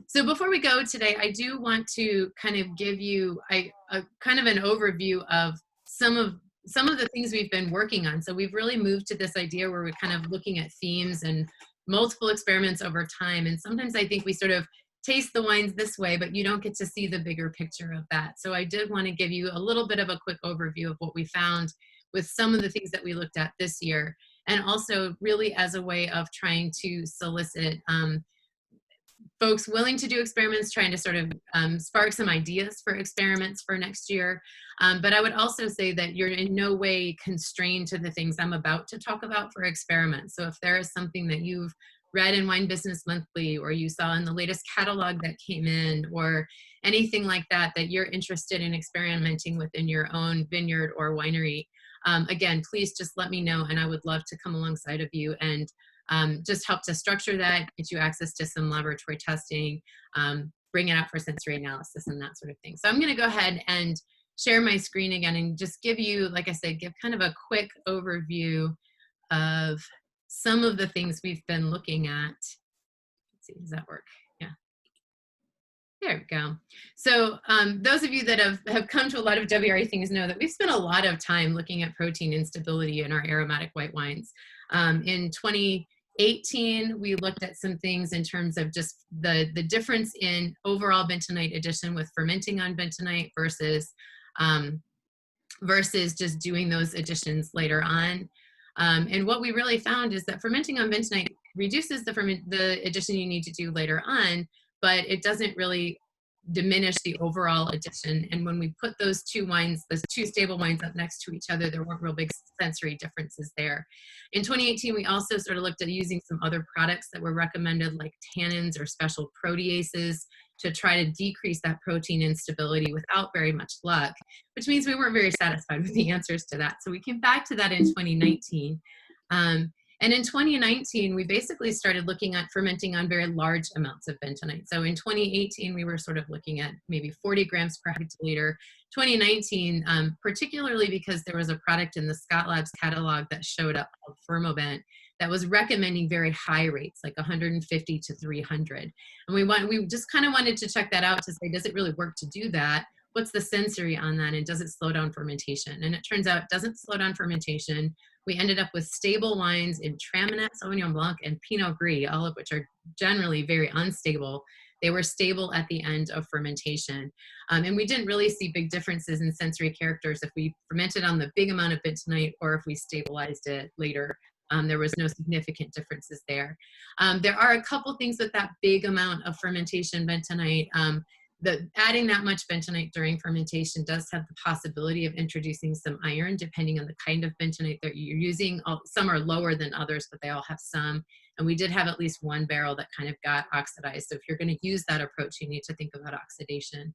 So before we go today, I do want to kind of give you a kind of an overview of some of the things we've been working on. So we've really moved to this idea where we're kind of looking at themes and multiple experiments over time. And sometimes I think we sort of taste the wines this way, but you don't get to see the bigger picture of that. So I did want to give you a little bit of a quick overview of what we found with some of the things that we looked at this year, and also really as a way of trying to solicit folks willing to do experiments, trying to sort of spark some ideas for experiments for next year. But I would also say that you're in no way constrained to the things I'm about to talk about for experiments. So if there is something that you've read in Wine Business Monthly, or you saw in the latest catalog that came in, or anything like that, that you're interested in experimenting within your own vineyard or winery, again, please just let me know, and I would love to come alongside of you and just help to structure that, get you access to some laboratory testing, bring it out for sensory analysis and that sort of thing. So I'm going to go ahead and share my screen again and just give you, like I said, give kind of a quick overview of some of the things we've been looking at. Let's see, does that work? Yeah. There we go. So those of you that have come to a lot of WRE things know that we've spent a lot of time looking at protein instability in our aromatic white wines. In 2018, we looked at some things in terms of just the difference in overall bentonite addition with fermenting on bentonite versus just doing those additions later on. And what we really found is that fermenting on bentonite reduces the addition you need to do later on, but it doesn't really diminish the overall addition. And when we put those two wines, those two stable wines up next to each other, there weren't real big sensory differences there. In 2018, we also sort of looked at using some other products that were recommended, like tannins or special proteases, to try to decrease that protein instability without very much luck, which means we weren't very satisfied with the answers to that. So we came back to that in 2019. And in 2019, we basically started looking at fermenting on very large amounts of bentonite. So in 2018, we were sort of looking at maybe 40 grams per hectoliter. 2019, particularly because there was a product in the Scott Labs catalog that showed up called Firmovent that was recommending very high rates, like 150 to 300. And we just kind of wanted to check that out to say, does it really work to do that? What's the sensory on that? And does it slow down fermentation? And it turns out it doesn't slow down fermentation. We ended up with stable wines in Traminette, Sauvignon Blanc, and Pinot Gris, all of which are generally very unstable. They were stable at the end of fermentation. And we didn't really see big differences in sensory characters if we fermented on the big amount of bentonite or if we stabilized it later. There was no significant differences there. There are a couple things with that big amount of fermentation bentonite. Adding that much bentonite during fermentation does have the possibility of introducing some iron, depending on the kind of bentonite that you're using. Some are lower than others, but they all have some. And we did have at least one barrel that kind of got oxidized. So if you're going to use that approach, you need to think about oxidation.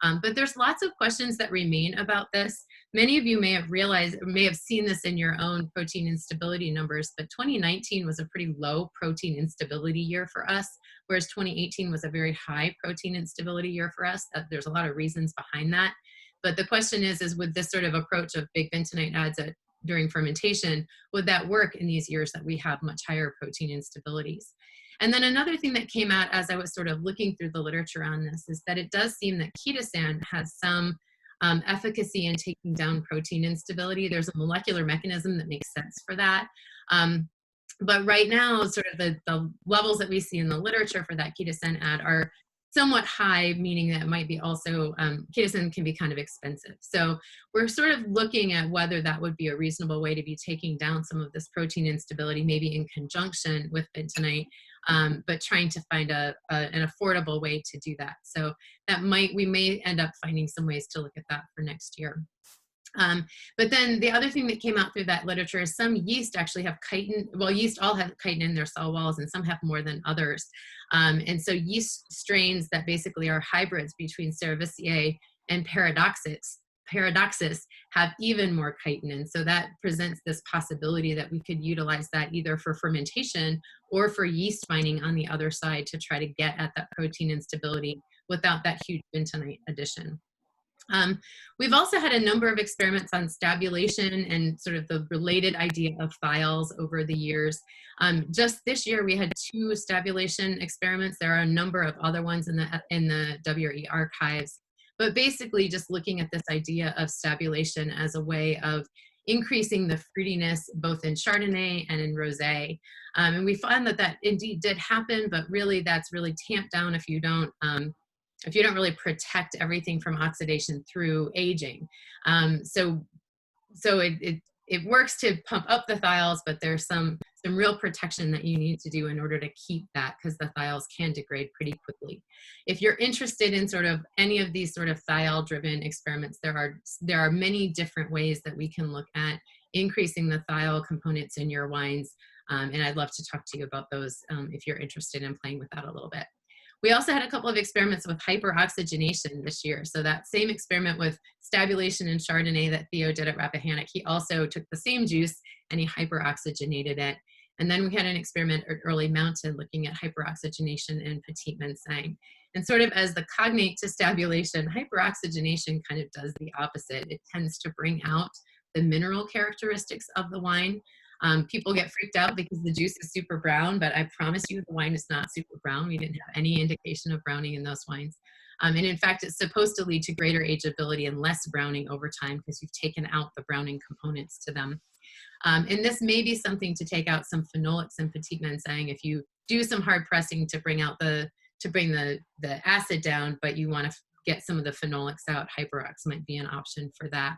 But there's lots of questions that remain about this. Many of you may have realized, or may have seen this in your own protein instability numbers, but 2019 was a pretty low protein instability year for us, whereas 2018 was a very high protein instability year for us. There's a lot of reasons behind that. But the question is with this sort of approach of big bentonite adds during fermentation, would that work in these years that we have much higher protein instabilities? And then another thing that came out as I was sort of looking through the literature on this is that it does seem that chitosan has some efficacy in taking down protein instability. There's a molecular mechanism that makes sense for that. But right now, sort of the levels that we see in the literature for that chitosan add are somewhat high, meaning that it might be also, chitosan can be kind of expensive. So we're sort of looking at whether that would be a reasonable way to be taking down some of this protein instability, maybe in conjunction with bentonite, but trying to find an affordable way to do that. So we may end up finding some ways to look at that for next year. But then the other thing that came out through that literature is some yeast actually have chitin. Well, yeast all have chitin in their cell walls, and some have more than others. And so yeast strains that basically are hybrids between Cerevisiae and Paradoxus have even more chitin. And so that presents this possibility that we could utilize that either for fermentation or for yeast mining on the other side to try to get at that protein instability without that huge bentonite addition. We've also had a number of experiments on stabulation and sort of the related idea of thiols over the years. Just this year, we had 2 stabulation experiments. There are a number of other ones in the WRE archives. But basically, just looking at this idea of stabulation as a way of increasing the fruitiness both in Chardonnay and in Rosé. And we found that that indeed did happen, but really that's really tamped down if you don't really protect everything from oxidation through aging. So it works to pump up the thiols, but there's some real protection that you need to do in order to keep that, because the thiols can degrade pretty quickly. If you're interested in sort of any of these sort of thiol-driven experiments, there are many different ways that we can look at increasing the thiol components in your wines, and I'd love to talk to you about those if you're interested in playing with that a little bit. We also had a couple of experiments with hyperoxygenation this year. So that same experiment with stabulation in Chardonnay that Theo did at Rappahannock, he also took the same juice and he hyperoxygenated it. And then we had an experiment at Early Mountain looking at hyperoxygenation in Petit Manseng. And sort of as the cognate to stabulation, hyperoxygenation kind of does the opposite. It tends to bring out the mineral characteristics of the wine. People get freaked out because the juice is super brown, but I promise you the wine is not super brown. We didn't have any indication of browning in those wines. And in fact, it's supposed to lead to greater ageability and less browning over time because you've taken out the browning components to them. And this may be something to take out some phenolics in Petit Manseng if you do some hard pressing to bring the acid down, but you want to get some of the phenolics out. Hyperox might be an option for that.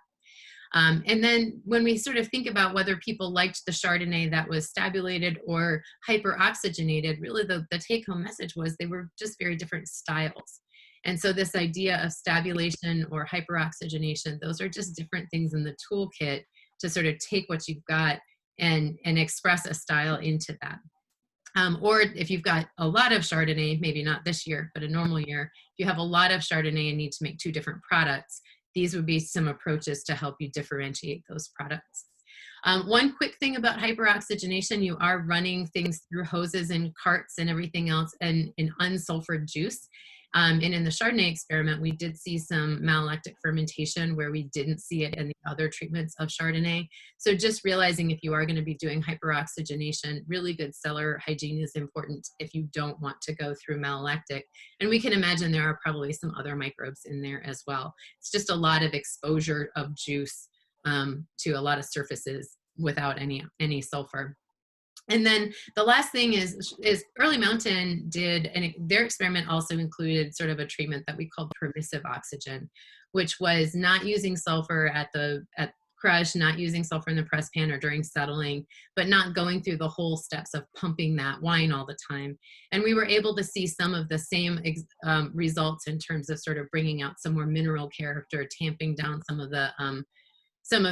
And then when we sort of think about whether people liked the Chardonnay that was stabulated or hyperoxygenated, really the take-home message was they were just very different styles. And so this idea of stabulation or hyperoxygenation, those are just different things in the toolkit to sort of take what you've got and express a style into that. Or if you've got a lot of Chardonnay, maybe not this year, but a normal year, if you have a lot of Chardonnay and need to make 2 different products, these would be some approaches to help you differentiate those products. One quick thing about hyperoxygenation, you are running things through hoses and carts and everything else and in unsulfured juice. And in the Chardonnay experiment, we did see some malolactic fermentation where we didn't see it in the other treatments of Chardonnay. So just realizing if you are going to be doing hyperoxygenation, really good cellar hygiene is important if you don't want to go through malolactic. And we can imagine there are probably some other microbes in there as well. It's just a lot of exposure of juice to a lot of surfaces without any sulfur. And then the last thing is Early Mountain did, and their experiment also included sort of a treatment that we called permissive oxygen, which was not using sulfur at crush, not using sulfur in the press pan or during settling, but not going through the whole steps of pumping that wine all the time. And we were able to see some of the same results in terms of sort of bringing out some more mineral character, tamping down some of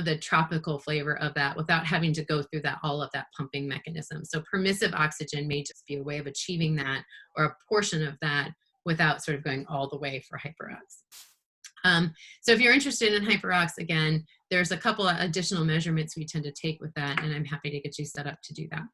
the tropical flavor of that without having to go through all of that pumping mechanism. So permissive oxygen may just be a way of achieving that or a portion of that without sort of going all the way for Hyperox. So if you're interested in Hyperox, again, there's a couple of additional measurements we tend to take with that, and I'm happy to get you set up to do that.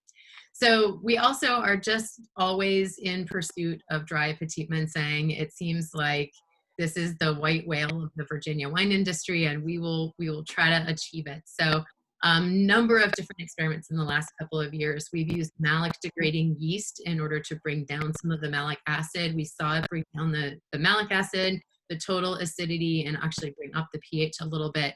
So we also are just always in pursuit of dry Petit Manseng. It seems like this is the white whale of the Virginia wine industry, and we will try to achieve it. So number of different experiments in the last couple of years. We've used malic degrading yeast in order to bring down some of the malic acid. We saw it bring down the malic acid, the total acidity, and actually bring up the pH a little bit.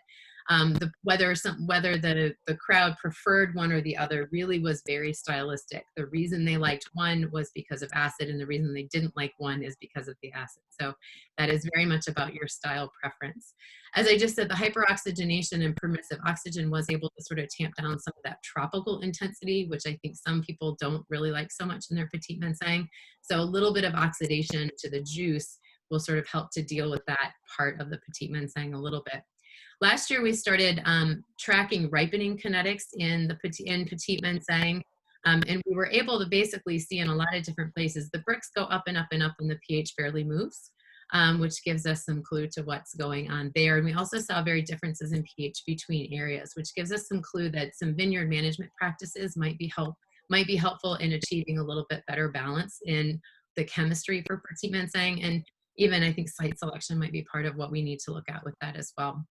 Whether the crowd preferred one or the other really was very stylistic. The reason they liked one was because of acid, and the reason they didn't like one is because of the acid. So that is very much about your style preference. As I just said, the hyperoxygenation and permissive oxygen was able to sort of tamp down some of that tropical intensity, which I think some people don't really like so much in their Petit Manseng. So a little bit of oxidation to the juice will sort of help to deal with that part of the Petit Manseng a little bit. Last year, we started tracking ripening kinetics in Petit Manseng, and we were able to basically see in a lot of different places, the bricks go up and up and up when the pH barely moves, which gives us some clue to what's going on there. And we also saw very differences in pH between areas, which gives us some clue that some vineyard management practices might be helpful in achieving a little bit better balance in the chemistry for Petit Manseng. And even I think site selection might be part of what we need to look at with that as well.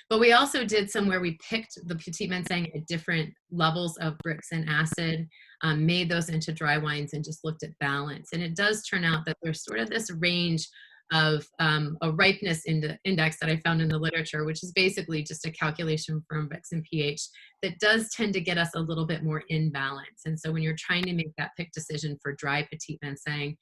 But we also did some where we picked the Petit Manseng at different levels of Brix and acid, made those into dry wines and just looked at balance. And it does turn out that there's sort of this range of a ripeness index that I found in the literature, which is basically just a calculation from Brix and pH that does tend to get us a little bit more in balance. And so when you're trying to make that pick decision for dry Petit Manseng,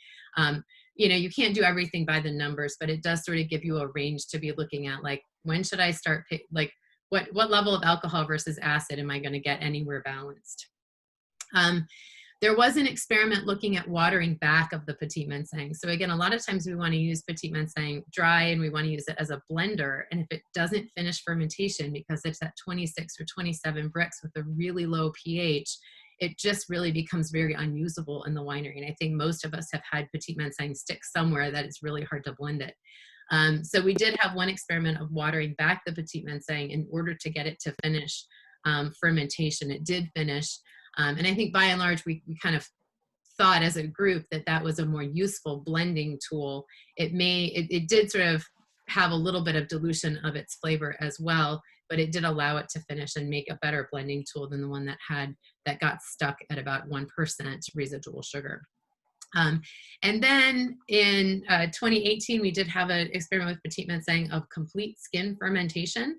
you know, you can't do everything by the numbers, but it does sort of give you a range to be looking at, like, when should I start, like, what level of alcohol versus acid am I going to get anywhere balanced? There was an experiment looking at watering back of the Petit Manseng. So again, a lot of times we want to use Petit Manseng dry and we want to use it as a blender. And if it doesn't finish fermentation because it's at 26 or 27 Brix with a really low pH, it just really becomes very unusable in the winery. And I think most of us have had Petit Manseng stick somewhere that it's really hard to blend it. So we did have one experiment of watering back the Petit Manseng in order to get it to finish fermentation. It did finish. And I think by and large, we kind of thought as a group that that was a more useful blending tool. It did sort of have a little bit of dilution of its flavor as well, but it did allow it to finish and make a better blending tool than the one that got stuck at about 1% residual sugar. And then in 2018, we did have an experiment with Petit Manseng of complete skin fermentation,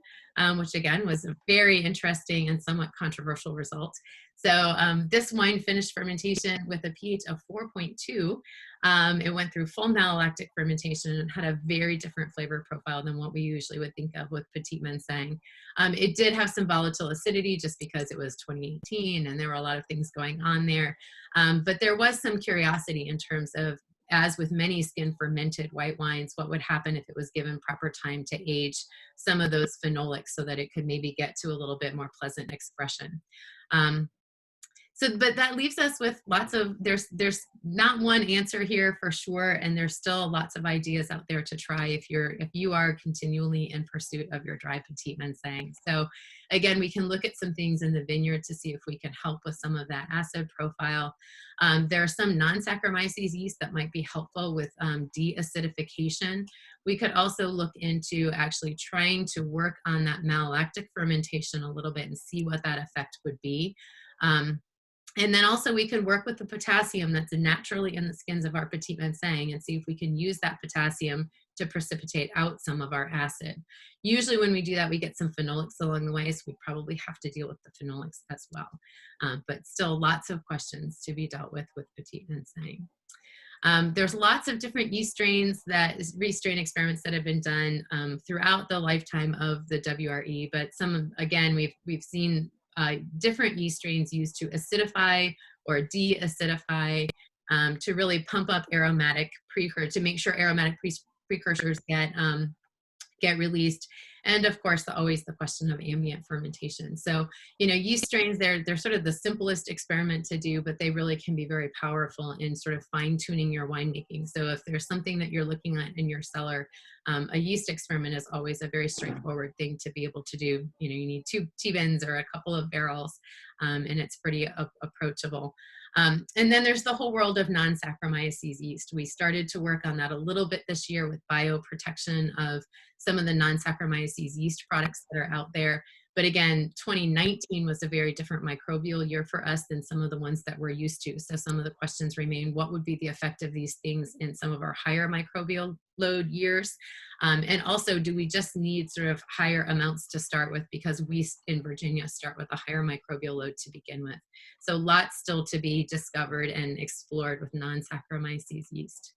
which again was a very interesting and somewhat controversial result. So this wine finished fermentation with a pH of 4.2. It went through full malolactic fermentation and had a very different flavor profile than what we usually would think of with Petit Manseng. It did have some volatile acidity just because it was 2018 and there were a lot of things going on there. But there was some curiosity in terms of, as with many skin fermented white wines, what would happen if it was given proper time to age some of those phenolics so that it could maybe get to a little bit more pleasant expression. But that leaves us with lots of, there's not one answer here for sure, and there's still lots of ideas out there to try if you are continually in pursuit of your dry Petit Manseng. So again, we can look at some things in the vineyard to see if we can help with some of that acid profile. There are some non-Saccharomyces yeast that might be helpful with de-acidification. We could also look into actually trying to work on that malolactic fermentation a little bit and see what that effect would be. And then also we can work with the potassium that's naturally in the skins of our Petit Manseng and see if we can use that potassium to precipitate out some of our acid. Usually when we do that, we get some phenolics along the way, so we probably have to deal with the phenolics as well. But still lots of questions to be dealt with Petit Manseng. There's lots of different yeast strains, restrain experiments that have been done throughout the lifetime of the WRE, but again, we've seen different yeast strains used to acidify or de-acidify, to really pump up aromatic precursors, to make sure aromatic precursors get released. And of course, always the question of ambient fermentation. So, you know, yeast strains, they're sort of the simplest experiment to do, but they really can be very powerful in sort of fine tuning your winemaking. So if there's something that you're looking at in your cellar, a yeast experiment is always a very straightforward thing to be able to do. You know, you need 2 T-bins or a couple of barrels, and it's pretty approachable. And then there's the whole world of non-Saccharomyces yeast. We started to work on that a little bit this year with bioprotection of some of the non-Saccharomyces yeast products that are out there. But again, 2019 was a very different microbial year for us than some of the ones that we're used to. So some of the questions remain, what would be the effect of these things in some of our higher microbial load years? And also, do we just need sort of higher amounts to start with because we in Virginia start with a higher microbial load to begin with? So lots still to be discovered and explored with non-Saccharomyces yeast.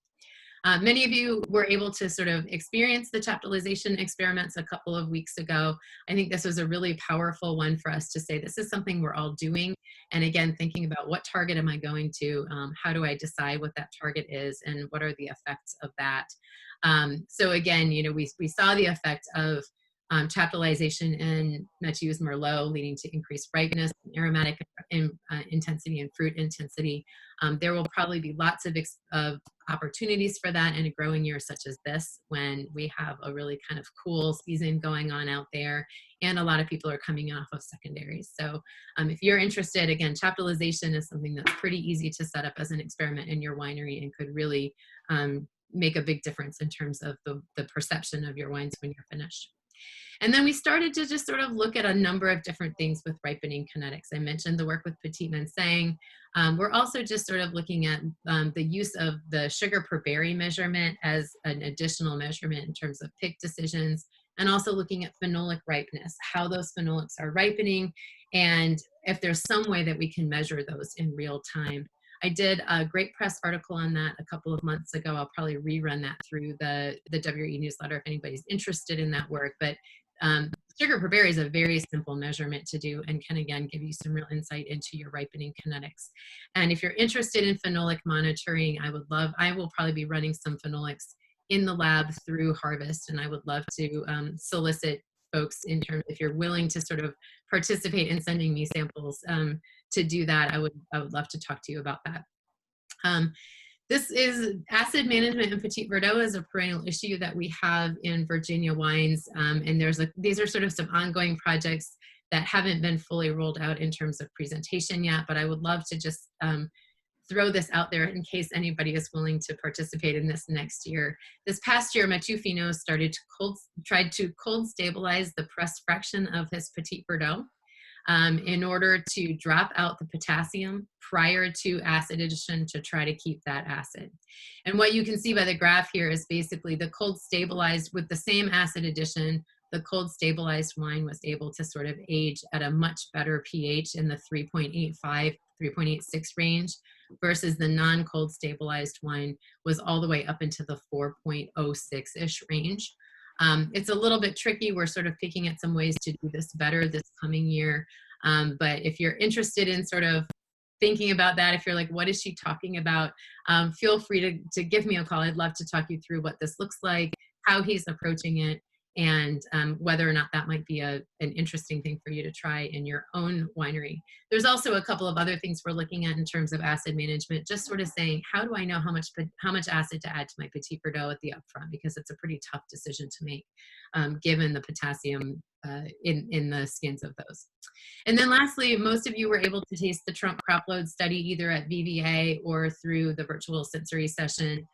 Many of you were able to sort of experience the chaptalization experiments a couple of weeks ago. I think this was a really powerful one for us to say, this is something we're all doing. And again, thinking about what target am I going to, how do I decide what that target is, and what are the effects of that? So again, you know, we saw the effect of chaptalization in Mathieu's Merlot, leading to increased ripeness, aromatic intensity, and fruit intensity. There will probably be lots of opportunities for that in a growing year such as this, when we have a really kind of cool season going on out there, and a lot of people are coming off of secondaries. So if you're interested, again, chaptalization is something that's pretty easy to set up as an experiment in your winery and could really make a big difference in terms of the perception of your wines when you're finished. And then we started to just sort of look at a number of different things with ripening kinetics. I mentioned the work with Petit Manseng. We're also just sort of looking at the use of the sugar per berry measurement as an additional measurement in terms of pick decisions, and also looking at phenolic ripeness, how those phenolics are ripening, and if there's some way that we can measure those in real time. I did a great press article on that a couple of months ago. I'll probably rerun that through the WRE newsletter if anybody's interested in that work. But sugar per berry is a very simple measurement to do and can again give you some real insight into your ripening kinetics. And if you're interested in phenolic monitoring, I will probably be running some phenolics in the lab through harvest, and I would love to solicit folks in terms, if you're willing to sort of participate in sending me samples to do that. I would love to talk to you about that. This is acid management in Petit Verdot is a perennial issue that we have in Virginia wines, and these are sort of some ongoing projects that haven't been fully rolled out in terms of presentation yet, but I would love to just throw this out there in case anybody is willing to participate in this next year. This past year, Mathieu Finot tried to cold stabilize the press fraction of his Petit Verdot in order to drop out the potassium prior to acid addition to try to keep that acid. And what you can see by the graph here is basically the cold stabilized with the same acid addition, the cold stabilized wine was able to sort of age at a much better pH in the 3.85, 3.86 range, versus the non-cold stabilized wine was all the way up into the 4.06-ish range. It's a little bit tricky. We're sort of picking at some ways to do this better this coming year. But if you're interested in sort of thinking about that, if you're like, what is she talking about? Feel free to give me a call. I'd love to talk you through what this looks like, how he's approaching it, and whether or not that might be an interesting thing for you to try in your own winery. There's also a couple of other things we're looking at in terms of acid management, just sort of saying, how do I know how much acid to add to my Petit Verdot at the upfront? Because it's a pretty tough decision to make, given the potassium in the skins of those. And then lastly, most of you were able to taste the Trump crop load study either at VVA or through the virtual sensory session.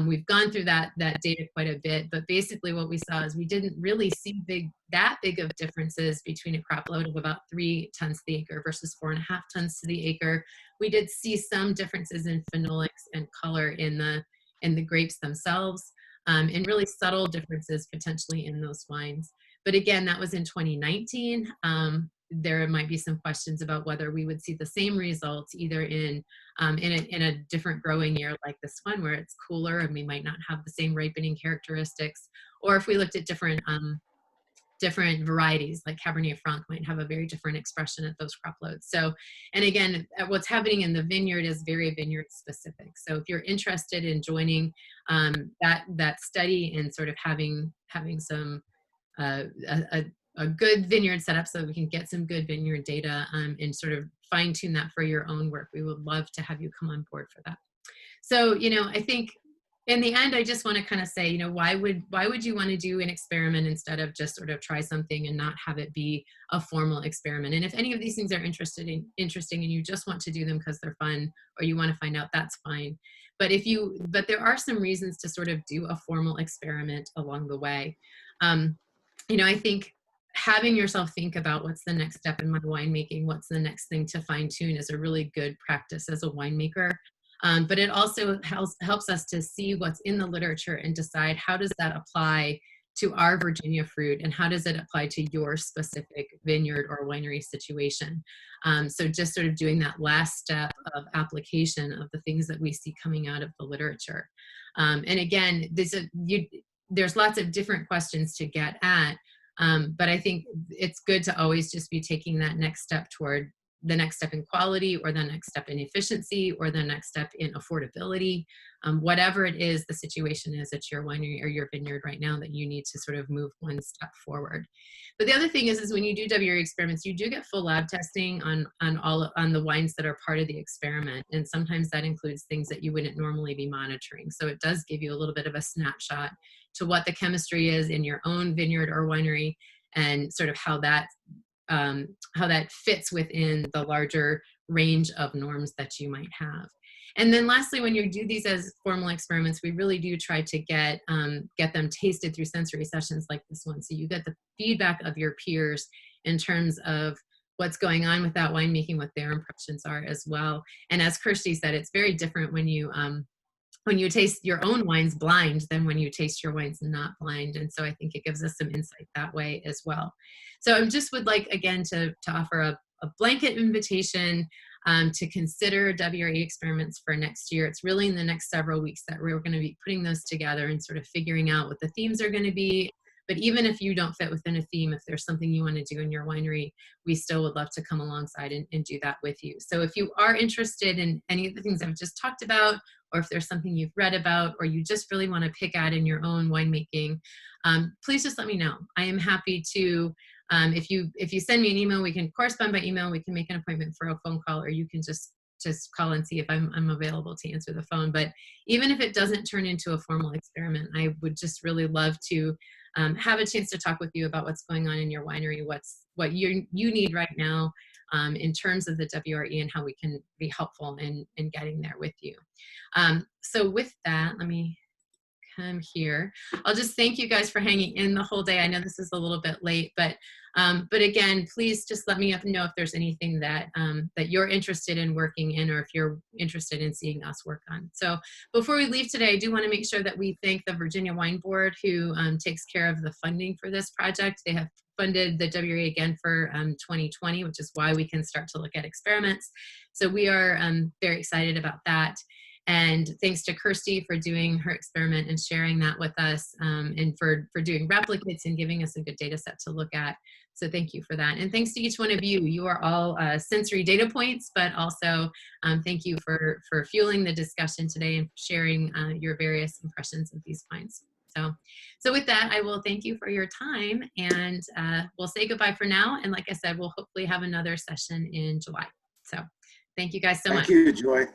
We've gone through that data quite a bit, but basically what we saw is we didn't really see that big of differences between a crop load of about 3 tons to the acre versus 4.5 tons to the acre. We did see some differences in phenolics and color in the grapes themselves, and really subtle differences potentially in those wines. But again, that was in 2019. There might be some questions about whether we would see the same results either in a different growing year like this one, where it's cooler and we might not have the same ripening characteristics, or if we looked at different varieties, like Cabernet Franc might have a very different expression at those crop loads. So, and again, what's happening in the vineyard is very vineyard specific. So if you're interested in joining that study and sort of having some a good vineyard setup so that we can get some good vineyard data and sort of fine tune that for your own work, we would love to have you come on board for that. So, I think in the end, I just want to kind of say, why would you want to do an experiment instead of just sort of try something and not have it be a formal experiment? And if any of these things are interesting and you just want to do them because they're fun or you want to find out, that's fine. But there are some reasons to sort of do a formal experiment along the way. I think having yourself think about what's the next step in my winemaking, what's the next thing to fine tune is a really good practice as a winemaker. But it also helps us to see what's in the literature and decide how does that apply to our Virginia fruit and how does it apply to your specific vineyard or winery situation. So just sort of doing that last step of application of the things that we see coming out of the literature. And again, there's lots of different questions to get at. But I think it's good to always just be taking that next step toward the next step in quality or the next step in efficiency or the next step in affordability, whatever it is the situation is at your winery or your vineyard right now that you need to sort of move one step forward. But the other thing is when you do WRE experiments, you do get full lab testing on the wines that are part of the experiment. And sometimes that includes things that you wouldn't normally be monitoring. So it does give you a little bit of a snapshot to what the chemistry is in your own vineyard or winery and sort of how that fits within the larger range of norms that you might have. And then lastly, when you do these as formal experiments, we really do try to get them tasted through sensory sessions like this one. So you get the feedback of your peers in terms of what's going on with that winemaking, what their impressions are as well. And as Kirsty said, it's very different when you taste your own wines blind than when you taste your wines not blind. And so I think it gives us some insight that way as well. So I just would like, again, to offer a blanket invitation to consider WRE experiments for next year. It's really in the next several weeks that we're going to be putting those together and sort of figuring out what the themes are going to be. But even if you don't fit within a theme, if there's something you want to do in your winery, we still would love to come alongside and do that with you. So if you are interested in any of the things I've just talked about, or if there's something you've read about, or you just really want to pick at in your own winemaking, please just let me know. I am happy to, if you send me an email, we can correspond by email, we can make an appointment for a phone call, or you can just call and see if I'm available to answer the phone. But even if it doesn't turn into a formal experiment, I would just really love to have a chance to talk with you about what's going on in your winery, what you need right now in terms of the WRE, and how we can be helpful in getting there with you. So with that, let me come here. I'll just thank you guys for hanging in the whole day. I know this is a little bit late, but again, please just let me know if there's anything that that you're interested in working in, or if you're interested in seeing us work on. So before we leave today, I do want to make sure that we thank the Virginia Wine Board, who takes care of the funding for this project. They have funded the WRE again for 2020, which is why we can start to look at experiments. So we are very excited about that. And thanks to Kirsty for doing her experiment and sharing that with us, and for doing replicates and giving us a good data set to look at. So thank you for that. And thanks to each one of you. You are all sensory data points, but also thank you for fueling the discussion today and sharing your various impressions of these wines. So with that, I will thank you for your time, and we'll say goodbye for now. And like I said, we'll hopefully have another session in July. So thank you guys so much. Thank you, Joy.